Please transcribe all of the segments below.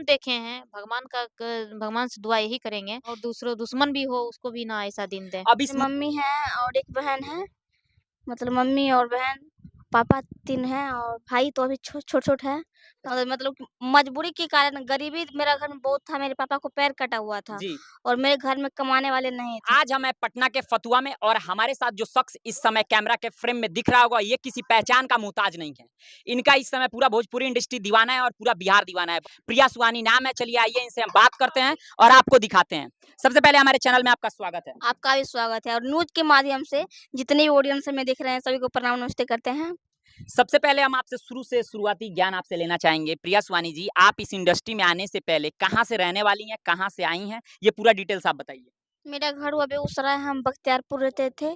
देखे हैं, भगवान से दुआ यही करेंगे और दूसरों दुश्मन भी हो उसको भी ना ऐसा दिन दें। अब इस मेरी मम्मी है और एक बहन है, मतलब मम्मी और बहन, पापा 3 हैं और भाई तो अभी छोट-छोट है। और मतलब कि मजबूरी के कारण, गरीबी मेरा घर में बहुत था, मेरे पापा को पैर कटा हुआ था जी, और मेरे घर में कमाने वाले नहीं थे। आज हम हैं पटना के फतुहा में और हमारे साथ जो शख्स इस समय कैमरा के फ्रेम में दिख रहा होगा, ये किसी पहचान का मोहताज नहीं है। इनका इस समय पूरा भोजपुरी इंडस्ट्री दीवाना है और पूरा बिहार दीवाना है। प्रिया सुहानी नाम है। चलिए आइए इनसे हम बात करते हैं और आपको दिखाते हैं। सबसे पहले हमारे चैनल में आपका स्वागत है। आपका भी स्वागत है और न्यूज़ के माध्यम से जितने भी ऑडियंस हमें देख रहे हैं, सभी को प्रणाम नमस्ते करते हैं। सबसे पहले हम आपसे शुरू से शुरुआती ज्ञान आपसे लेना चाहेंगे। प्रिया सुहानी जी, आप इस इंडस्ट्री में आने से पहले कहाँ से रहने वाली हैं, कहाँ से आई हैं? ये पूरा डिटेल्स आप बताइए। मेरा घर हुआ बेगूसराय, हम बख्तियारपुर रहते थे,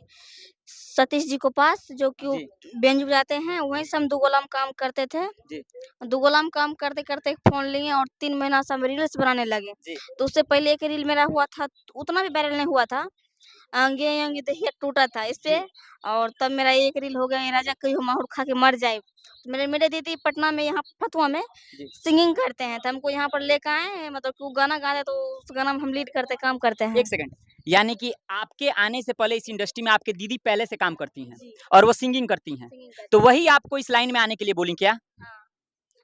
सतीश जी को पास, जो कि वो जी, बेंच बजाते हैं, वहीं से हम दुगोला में काम करते थे। जी, दुगोला में काम करते-करते एक फ़ोन लिए और 3 महीना से हम रील्स बनाने लगे। जी, तो उससे पहले एक रील मेरा हुआ था, उतना भी वायरल नहीं हुआ था। अंगे अंगे दहिया टूटा था इसपे, जी। और तब मेरा एक रील हो गया, ये राजा कहियो माहुर खा के मर जाए। तो मेरे मेरे दीदी पटना में, यहाँ फतुहा में जी। सिंगिंग करते हैं, तो हमको यहाँ पर लेके आए, मतलब कि वो गाना गा रहे हैं, तो उस गाना में हम लीड करते काम करते हैं। 1 सेकंड, यानी कि आपके आने से पहले इस इंडस्ट्री में आपकी दीदी पहले से काम करती हैं जी, और वो सिंगिंग करती हैं। सिंगिंग करते तो हैं। वही आपको इस लाइन में आने के लिए बोली क्या? हाँ।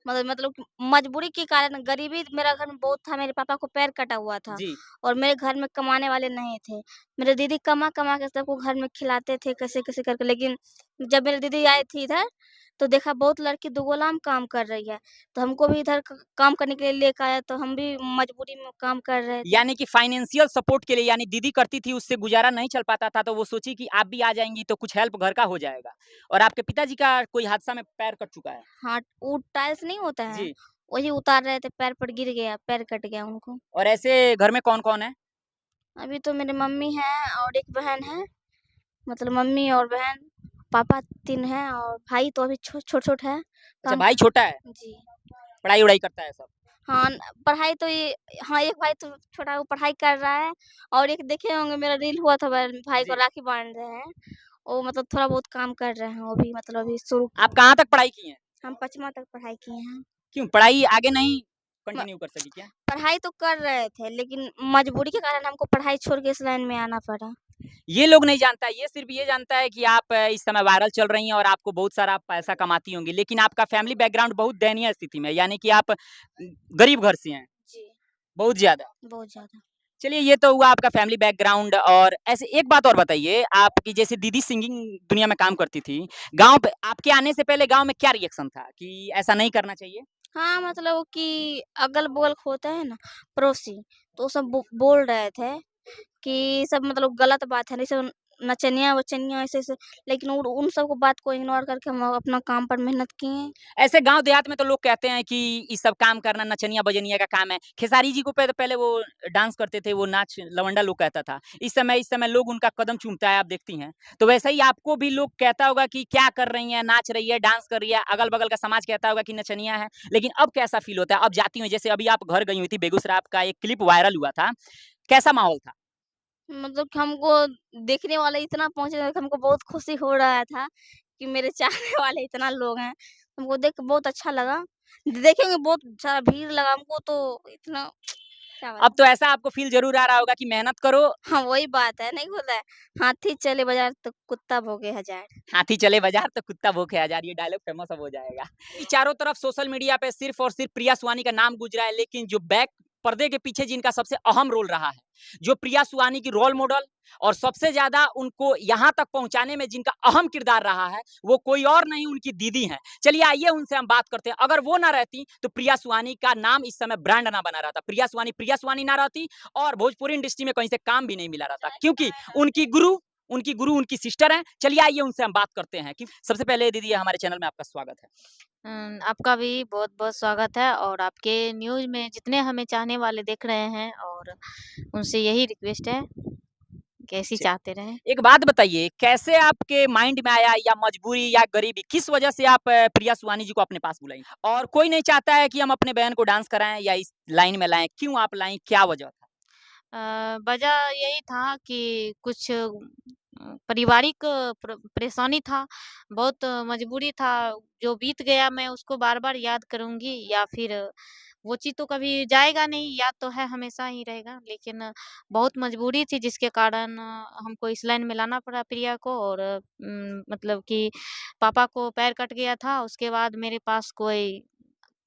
मतलब कि मजबूरी के कारण, गरीबी मेरा घर में बहुत था, मेरे पापा को पैर कटा हुआ था जी। और मेरे घर में कमाने वाले नहीं थे। मेरे दीदी कमा-कमा के सबको घर में खिलाते थे कैसे-कैसे करके, लेकिन जब मेरी दीदी आई थी इधर, तो देखा बहुत लड़की दुगोला में काम कर रही है, तो हमको भी इधर क काम करने के लिए लेके आया, तो हम भी मजबूरी में काम कर रहे थे। यानी कि फाइनेंशियल सपोर्ट के लिए, यानी दीदी करती थी, उससे गुज़ारा नहीं चल पाता था, तो वो सोची कि आप भी आ जाएँगी तो कुछ हेल्प घर का हो जाएगा। और आपके पिताजी का कोई हादसा में पैर कट चुका है। हाँ, वो टाइल्स नहीं होता है, जी। वही उतार रहे थे, पैर पर गिर गया, पैर कट गया उनको। और ऐसे घर में कौन-कौन है? अभी तो मेरी मम्मी है और एक बहन है, मतलब मम्मी और बहन, पापा 3 हैं और भाई तो अभी छोट-छोट है। तो अच्छा, हम भाई छोटा है, जी। पढ़ाई-वढ़ाई करता है सब। हाँ, पढ़ाई तो ये, हाँ, एक भाई तो छोटा है, वो पढ़ाई कर रहा है और एक देखे होंगे मेरा रील हुआ था, भाई को जी। राखी बाँध रहे हैं। वो मतलब थोड़ा बहुत काम कर रहे हैं, वो भी मतलब अभी शुरू आप कहाँ तक पढ़ाई की हैं? हम 5वीं तक पढ़ाई किए हैं। क्यों पढ़ाई आगे नहीं म कंटिन्यू कर सकी क्या? पढ़ाई तो कर रहे थे, लेकिन मजबूरी के कारण हमको पढ़ाई छोड़ के इस लाइन में आना पड़ा। ये लोग नहीं जानता, ये सिर्फ़ ये जानता है कि आप इस समय वायरल चल रही हैं और आपको बहुत सारा पैसा कमाती होंगी, लेकिन आपका फैमिली बैकग्राउंड बहुत दयनीय स्थिति में है, यानी कि आप गरीब घर से हैं, जी, बहुत ज़्यादा। बहुत ज़्यादा। चलिए ये तो हुआ आपका फैमिली बैकग्राउंड। और ऐसे एक बात और बताइए, आपकी जैसे दीदी सिंगिंग दुनिया में काम करती थी, गाँव पे आपके आने से पहले गाँव में क्या रिएक्शन था कि ऐसा नहीं करना चाहिए? हाँ, मतलब कि अगल-बगल होता है ना, पड़ोसी, तो सब बोल रहे थे कि सब मतलब गलत बात है, जैसे नचनिया-वचनिया ऐसे-ऐसे, लेकिन उन सब को बात को इग्नोर करके हम अपना काम पर मेहनत किए। ऐसे गाँव देहात में तो लोग कहते हैं कि ये सब काम करना नचनिया-बजनिया का काम है। खेसारी जी को पहले वो डांस करते थे, वो नाच लवंडा लोग कहता था। इस समय लोग उनका कदम चूमता है, आप देखती हैं। तो वैसे ही आपको भी लोग कहता होगा कि क्या कर रही हैं, नाच रही है, डांस कर रही है, अगल-बगल का समाज कहता होगा कि नचनिया है। लेकिन अब कैसा फ़ील होता है? अब जाती हैं, जैसे अभी आप घर गई हुई थी बेगूसराय, आपका एक क्लिप वायरल हुआ था। कैसा माहौल था? मतलब कि हमको देखने वाले इतना पहुँचे थे कि हमको बहुत खुशी हो रहा था कि मेरे चाहने वाले इतना लोग हैं। हमको देख के बहुत अच्छा लगा। देखेंगे बहुत सारा भीड़ लगा हमको, तो इतना क्या अब बताएँ। तो ऐसा आपको फ़ील ज़रूर आ रहा होगा कि मेहनत करो, हाँ, वही बात है, नहीं बोला है, हाथी चले बाज़ार तो कुत्ता भौंके हज़ार। हाथी चले बाज़ार तो कुत्ता भूखे हज़ार, ये डायलॉग फेमस अब हो जाएगा। ये चारों तरफ सोशल मीडिया पे सिर्फ़ और सिर्फ़ प्रिया सुहानी का नाम गूँज रहा है, लेकिन जो बैक पर्दे के पीछे जिनका सबसे अहम रोल रहा है, जो प्रिया सुहानी की रोल मॉडल और सबसे ज़्यादा उनको यहाँ तक पहुँचाने में जिनका अहम किरदार रहा है, वो कोई और नहीं उनकी दीदी हैं। चलिए आइए उनसे हम बात करते हैं। अगर वो ना रहती तो प्रिया सुहानी का नाम इस समय ब्रांड ना बना रहता। प्रिया सुहानी ना रहती और भोजपुरी इंडस्ट्री में कहीं से काम भी नहीं मिला रहता, क्योंकि उनकी गुरु उनकी सिस्टर हैं। चलिए आइए उनसे हम बात करते हैं कि सबसे पहले दीदी हमारे चैनल में आपका स्वागत है। आपका भी बहुत-बहुत स्वागत है और आपके न्यूज़ में जितने हमें चाहने वाले देख रहे हैं और उनसे यही रिक्वेस्ट है कि ऐसे ही च चाहते रहें। एक बात बताइए, कैसे आपके माइंड में आया, या मजबूरी या गरीबी, किस वजह से आप प्रिया सुहानी जी को अपने पास बुलाई? और कोई नहीं चाहता है कि हम अपने बहन को डांस कराएँ या इस लाइन में लाएँ, क्यों आप लाईं, क्या वजह था? वजह यही था कि कुछ पारिवारिक परेशानी था, बहुत मजबूरी था, जो बीत गया मैं उसको बार-बार याद करूँगी या फिर वो चीज़ तो कभी जाएगा नहीं, याद तो है हमेशा ही रहेगा। लेकिन बहुत मजबूरी थी जिसके कारण हमको इस लाइन में लाना पड़ा प्रिया को और मतलब कि पापा को पैर कट गया था, उसके बाद मेरे पास कोई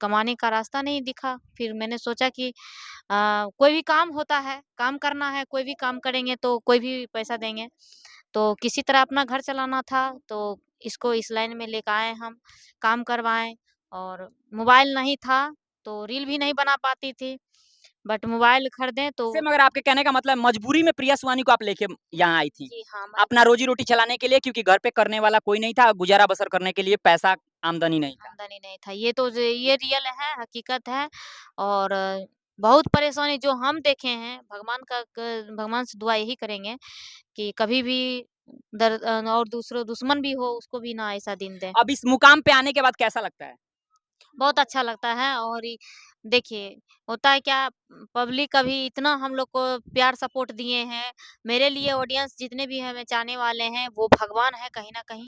कमाने का रास्ता नहीं दिखा। फिर मैंने सोचा कि कोई भी काम होता है, काम करना है, कोई भी काम करेंगे तो कोई भी पैसा देंगे। तो किसी तरह अपना घर चलाना था, तो इसको इस लाइन में लेके आए हम, काम करवाएँ और मोबाइल नहीं था, तो रील भी नहीं बना पाती थी। बट मोबाइल खरीदें तो से मगर आपके कहने का मतलब मजबूरी में प्रिया सुहानी को आप लेके यहाँ आई थी। जी हाँ, अपना रोजी-रोटी चलाने के लिए क्योंकि घर पे करने वाला कोई नहीं था, गुज़ारा बसर करने के लिए पैसा आमदनी नहीं था। आमदनी नहीं था। ये रियल है, हकीकत है और बहुत परेशानी जो हम देखे हैं, भगवान से दुआ यही करेंगे कि कभी भी और दूसरों दुश्मन भी हो, उसको भी ना ऐसा दिन दें। अब इस मुकाम पे आने के बाद कैसा लगता है? बहुत अच्छा लगता है और देखिए, होता है क्या पब्लिक अभी इतना हम लोग को प्यार सपोर्ट दिए हैं। मेरे लिए ऑडियंस जितने भी हमें चाहने वाले हैं, वो भगवान है कहीं न कहीं।